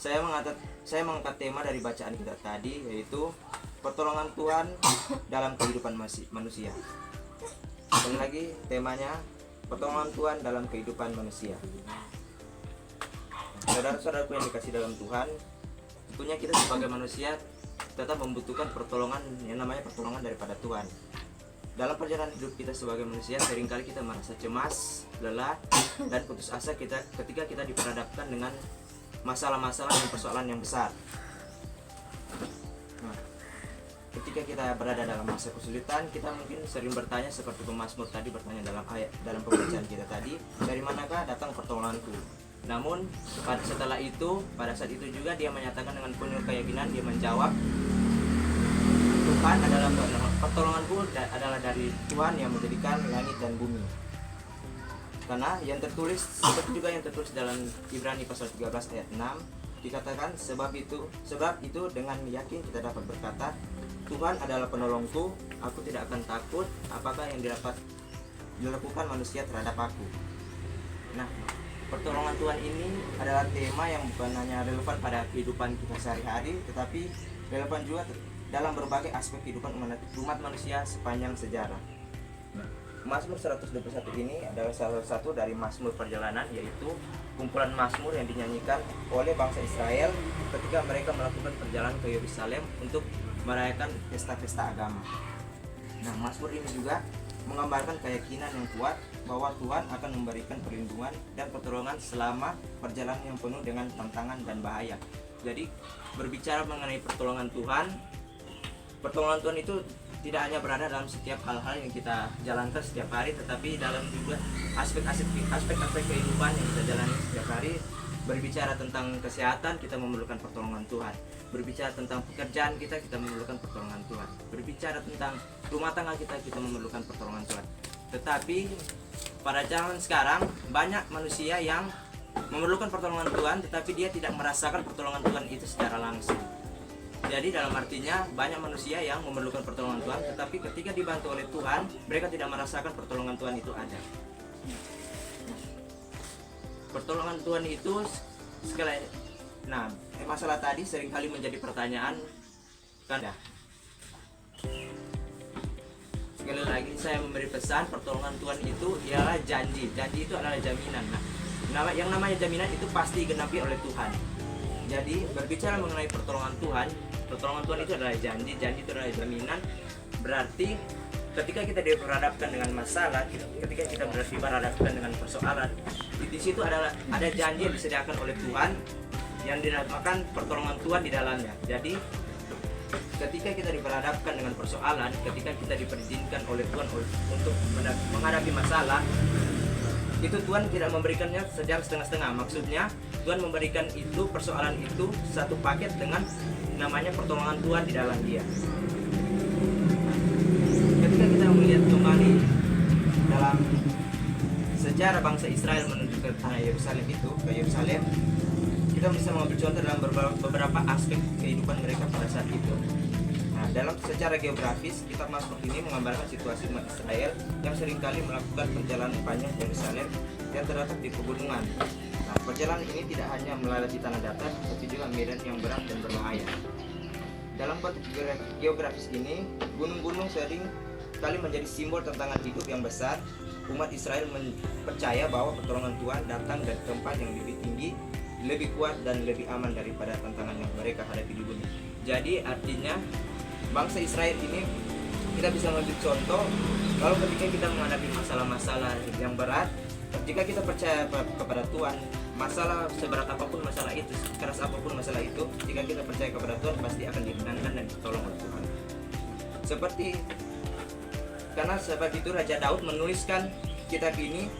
saya mengangkat tema dari bacaan kita tadi, yaitu pertolongan Tuhan dalam kehidupan manusia. Sekali lagi temanya, pertolongan Tuhan dalam kehidupan manusia. Saudara-saudaraku yang dikasih dalam Tuhan, tentunya kita sebagai manusia tetap membutuhkan pertolongan yang namanya pertolongan daripada Tuhan. Dalam perjalanan hidup kita sebagai manusia, seringkali kita merasa cemas, lelah, dan putus asa ketika kita diperhadapkan dengan masalah-masalah dan persoalan yang besar. Nah, ketika kita berada dalam masa kesulitan, kita mungkin sering bertanya seperti pemazmur tadi bertanya dalam pembacaan kita tadi, dari manakah datang pertolonganku? Namun pada saat itu juga dia menyatakan dengan penuh keyakinan, dia menjawab, Tuhan adalah pertolonganku adalah dari Tuhan yang menjadikan langit dan bumi. Karena yang tertulis seperti juga yang tertulis dalam Ibrani pasal 13 ayat 6 dikatakan, sebab itu dengan yakin kita dapat berkata, Tuhan adalah penolongku, aku tidak akan takut apakah yang dilakukan manusia terhadap aku. Nah, pertolongan Tuhan ini adalah tema yang bukan hanya relevan pada kehidupan kita sehari-hari, tetapi relevan juga dalam berbagai aspek kehidupan umat manusia sepanjang sejarah. Mazmur 121 ini adalah salah satu dari mazmur perjalanan, yaitu kumpulan mazmur yang dinyanyikan oleh bangsa Israel ketika mereka melakukan perjalanan ke Yerusalem untuk merayakan pesta-pesta agama. Nah, mazmur ini juga menggambarkan keyakinan yang kuat bahwa Tuhan akan memberikan perlindungan dan pertolongan selama perjalanan yang penuh dengan tantangan dan bahaya. Jadi berbicara mengenai pertolongan Tuhan itu tidak hanya berada dalam setiap hal-hal yang kita jalankan setiap hari, tetapi dalam juga aspek-aspek kehidupan yang kita jalani setiap hari. Berbicara tentang kesehatan, kita memerlukan pertolongan Tuhan. Berbicara tentang pekerjaan kita memerlukan pertolongan Tuhan. Berbicara tentang rumah tangga kita memerlukan pertolongan Tuhan. Tetapi pada zaman sekarang banyak manusia yang memerlukan pertolongan Tuhan, tetapi dia tidak merasakan pertolongan Tuhan itu secara langsung. Jadi dalam artinya banyak manusia yang memerlukan pertolongan Tuhan, tetapi ketika dibantu oleh Tuhan, mereka tidak merasakan pertolongan Tuhan itu ada. Pertolongan Tuhan itu masalah tadi seringkali menjadi pertanyaan kan ya. Sekali lagi saya memberi pesan, pertolongan Tuhan itu ialah janji. Janji itu adalah jaminan. Nah, yang namanya jaminan itu pasti digenapi oleh Tuhan. Jadi berbicara mengenai pertolongan Tuhan itu adalah janji itu adalah jaminan. Berarti ketika kita diperhadapkan dengan masalah, ketika kita diperhadapkan dengan persoalan, di situ ada janji yang disediakan oleh Tuhan yang dinamakan pertolongan Tuhan di dalamnya. Jadi ketika kita diperhadapkan dengan persoalan, ketika kita diperhadapkan oleh Tuhan untuk menghadapi masalah, itu Tuhan tidak memberikannya secara setengah-setengah. Maksudnya Tuhan memberikan itu persoalan itu satu paket dengan namanya pertolongan Tuhan di dalam dia. Ketika kita melihat kembali dalam sejarah bangsa Israel menuju ke tanah Yerusalem ke Yerusalem, kita bisa mengambil contoh dalam beberapa aspek kehidupan mereka pada saat itu. Nah, dalam secara geografis, kitab Mazmur ini menggambarkan situasi umat Israel yang seringkali melakukan perjalanan panjang ke Yerusalem yang terletak di pegunungan. Nah, perjalanan ini tidak hanya melalui tanah datar, tapi juga medan yang berat dan berbahaya. Dalam konteks geografis ini, gunung-gunung sering kali menjadi simbol tantangan hidup yang besar. Umat Israel percaya bahwa pertolongan Tuhan datang dari tempat yang lebih tinggi, lebih kuat dan lebih aman daripada tantangan yang mereka hadapi di bumi. Jadi artinya bangsa Israel ini kita bisa mengambil contoh kalau ketika kita menghadapi masalah-masalah yang berat, jika kita percaya kepada Tuhan, masalah seberat apapun masalah itu, keras apapun masalah itu, jika kita percaya kepada Tuhan pasti akan dimenangkan dan ditolong oleh Tuhan. Karena sebab itu Raja Daud menuliskan kitab ini,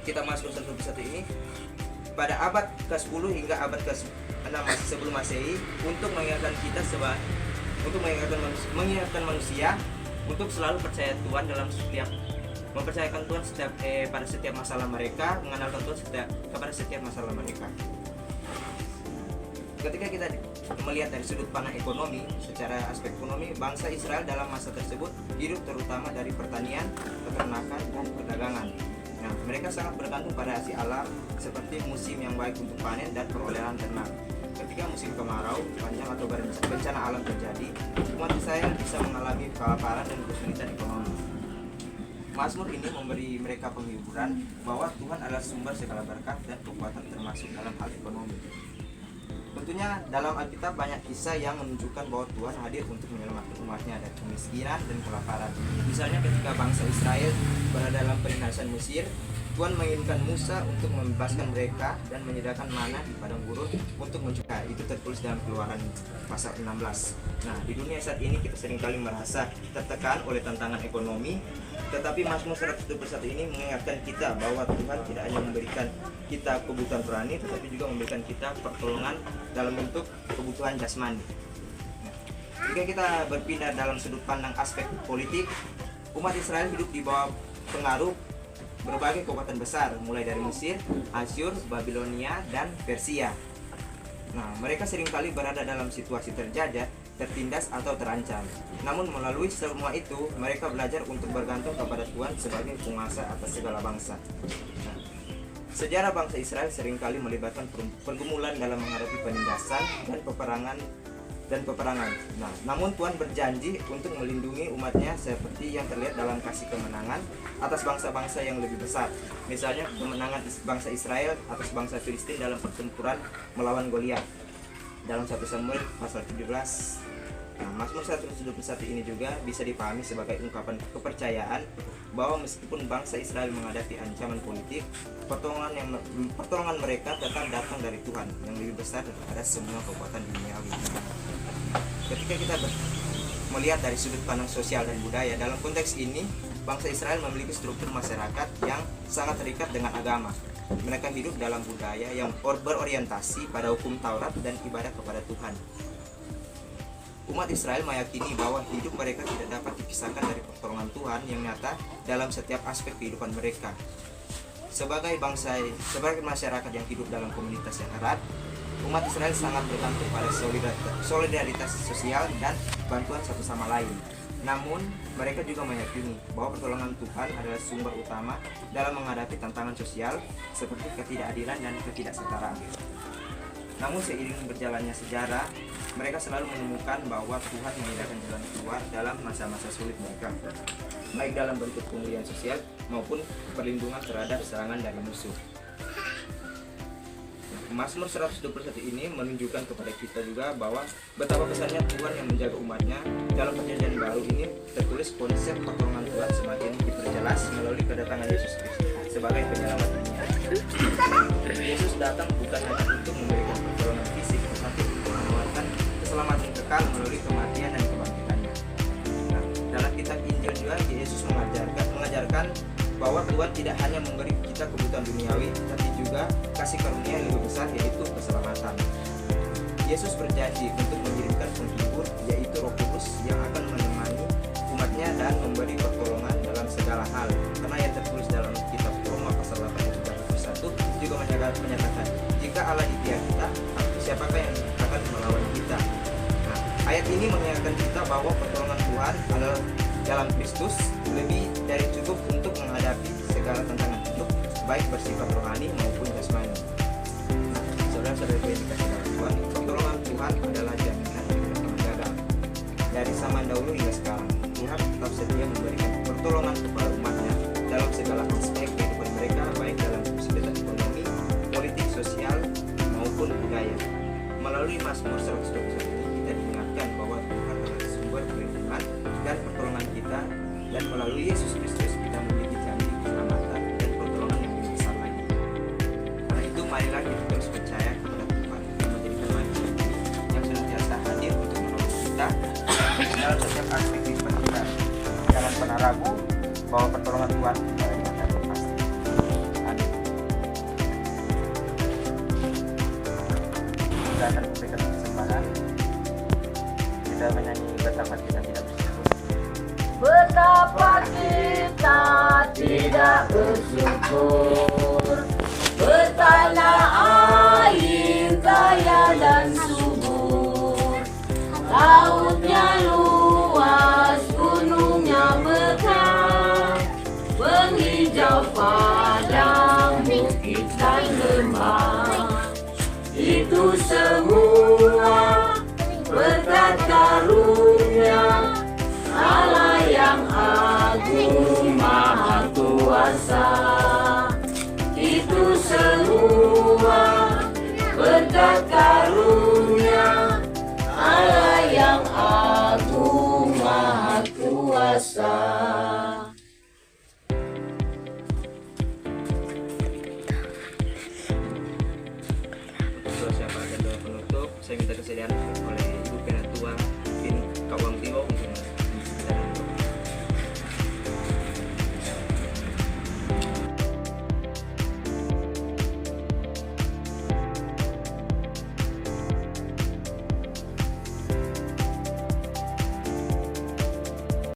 kitab Mazmur 121 ini pada abad ke-10 hingga abad ke-6 sebelum Masehi untuk mengingatkan mengingatkan manusia untuk selalu percaya Tuhan mempercayakan Tuhan pada setiap masalah mereka, mengandalkan Tuhan kepada setiap masalah mereka. Ketika kita melihat dari sudut pandang ekonomi, secara aspek ekonomi, bangsa Israel dalam masa tersebut hidup terutama dari pertanian, peternakan, dan perdagangan. Mereka sangat bergantung pada hasil alam seperti musim yang baik untuk panen dan perolehan ternak. ketika musim kemarau panjang atau bencana alam terjadi, umat Israel bisa mengalami kelaparan dan kesulitan ekonomi. Mazmur ini memberi mereka penghiburan bahwa Tuhan adalah sumber segala berkat dan kekuatan termasuk dalam hal ekonomi. Tentunya dalam Alkitab banyak kisah yang menunjukkan bahwa Tuhan hadir untuk menyelamatkan umatnya dari kemiskinan dan kelaparan. Misalnya ketika bangsa Israel berada dalam penindasan Mesir, Tuhan mengirimkan Musa untuk membebaskan mereka dan menyediakan mana di padang gurun untuk mencegah. Itu tertulis dalam Keluaran pasal 16. Nah, di dunia saat ini kita seringkali merasa tertekan oleh tantangan ekonomi, tetapi Mazmur 121 ini mengingatkan kita bahwa Tuhan tidak hanya memberikan kita kebutuhan rohani, tetapi juga memberikan kita pertolongan dalam bentuk kebutuhan jasmani. Jika kita berpindah dalam sudut pandang aspek politik, umat Israel hidup di bawah pengaruh berbagai kekuatan besar, mulai dari Mesir, Asyur, Babilonia, dan Persia. Nah, mereka seringkali berada dalam situasi terjajah, tertindas, atau terancam. Namun melalui semua itu, mereka belajar untuk bergantung kepada Tuhan sebagai penguasa atas segala bangsa. Nah, sejarah bangsa Israel seringkali melibatkan pergumulan dalam menghadapi penindasan dan peperangan. Nah, namun Tuhan berjanji untuk melindungi umatnya seperti yang terlihat dalam kasih kemenangan atas bangsa-bangsa yang lebih besar. Misalnya kemenangan bangsa Israel atas bangsa Filistin dalam pertempuran melawan Goliat dalam 1 Samuel pasal 17. Nah, Mazmur 121 ini juga bisa dipahami sebagai ungkapan kepercayaan bahwa meskipun bangsa Israel menghadapi ancaman politik, pertolongan mereka tetap datang dari Tuhan yang lebih besar daripada semua kekuatan duniawi. Ketika kita melihat dari sudut pandang sosial dan budaya, dalam konteks ini bangsa Israel memiliki struktur masyarakat yang sangat terikat dengan agama. Mereka hidup dalam budaya yang berorientasi pada hukum Taurat dan ibadah kepada Tuhan. Umat Israel meyakini bahwa hidup mereka tidak dapat dipisahkan dari pertolongan Tuhan yang nyata dalam setiap aspek kehidupan mereka. Sebagai masyarakat yang hidup dalam komunitas yang erat, umat Israel sangat bergantung pada solidaritas sosial dan bantuan satu sama lain. Namun, mereka juga meyakini bahwa pertolongan Tuhan adalah sumber utama dalam menghadapi tantangan sosial seperti ketidakadilan dan ketidaksetaraan. Namun, seiring berjalannya sejarah, mereka selalu menemukan bahwa Tuhan menyediakan jalan keluar dalam masa-masa sulit mereka, baik dalam bentuk pemulihan sosial maupun perlindungan terhadap serangan dari musuh. Mazmur 121 ini menunjukkan kepada kita juga bahwa betapa besarnya Tuhan yang menjaga umatnya. Dalam Perjanjian Baru ini tertulis konsep pertolongan Tuhan semakin diperjelas melalui kedatangan Yesus Kristus sebagai penyelamat dunia. Yesus datang bukan hanya untuk memberikan pertolongan fisik, tetapi untuk menawarkan keselamatan kekal melalui kematian dan kebangkitannya. Nah, dalam kitab Injil juga Yesus mengajarkan bahwa Tuhan tidak hanya memberi kita kebutuhan duniawi, tapi juga kasih karunia yang lebih besar, yaitu keselamatan. Yesus berjanji untuk mengirimkan penghibur, yaitu Roh Kudus yang akan menemani umatnya dan memberi pertolongan dalam segala hal. Karena yang tertulis dalam kitab Roma pasal 8 ayat 31 juga menyatakan, jika Allah di pihak kita, siapakah yang akan melawan kita? Nah, ayat ini mengingatkan kita bahwa pertolongan Tuhan adalah dalam Kristus lebih dari cukup untuk menghadapi segala tantangan hidup, baik bersifat rohani maupun jasmani. Saudara-saudara yang dikasihi Tuhan, pertolongan Tuhan adalah jaminan yang menjaga. Dari zaman dahulu hingga sekarang, Tuhan tetap setia memberikan pertolongan kepada umatnya dalam segala aspek kehidupan mereka, baik dalam kesulitan ekonomi, politik, sosial, maupun budaya. Melalui Mazmur 121 ini kita diingatkan bahwa Tuhan adalah sumber perlindungan dan pertolongan kita, dan melalui Yesus Kristus kita memiliki janji keselamatan dan pertolongan yang lebih besar lagi. Karena itu marilah kita terus percaya kepada Tuhan yang menjadi teman yang senantiasa hadir untuk menolong kita dalam setiap aspek kehidupan kita. Jangan pernah ragu bahwa pertolongan Tuhan adalah yang akan pasti. Amin. Kita akan memberikan kesempatan kita menyanyi betapa kita tidak bersyukur. Betapa kita tidak bersyukur, bertanah air kaya dan subur, lautnya luas, gunungnya megah, menghijau padang bukit dan lembah. Itu semua bisa diambil.